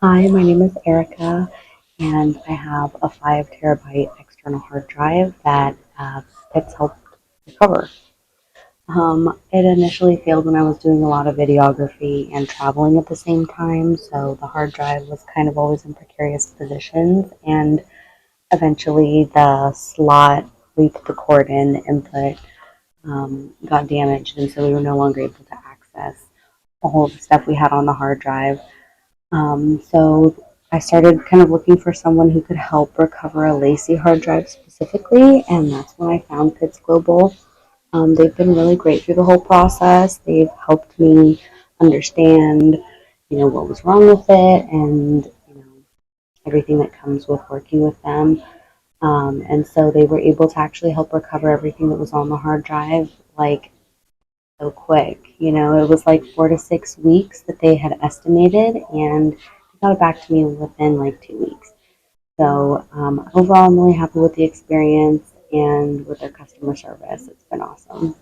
Hi, my name is Erica, and I have a 5 terabyte external hard drive that it's helped recover. It initially failed when I was doing a lot of videography and traveling at the same time, so the hard drive was kind of always in precarious positions, and eventually the slot we put the cord in, the input, got damaged, and so we were no longer able to access all of the stuff we had on the hard drive. So I started kind of looking for someone who could help recover a LaCie hard drive specifically, and that's when I found Pitts Global. They've been really great through the whole process. They've helped me understand, what was wrong with it, and everything that comes with working with them. And so they were able to actually help recover everything that was on the hard drive, like so quick. It was like 4 to 6 weeks that they had estimated, and they got it back to me within like 2 weeks. So overall, I'm really happy with the experience and with their customer service. It's been awesome.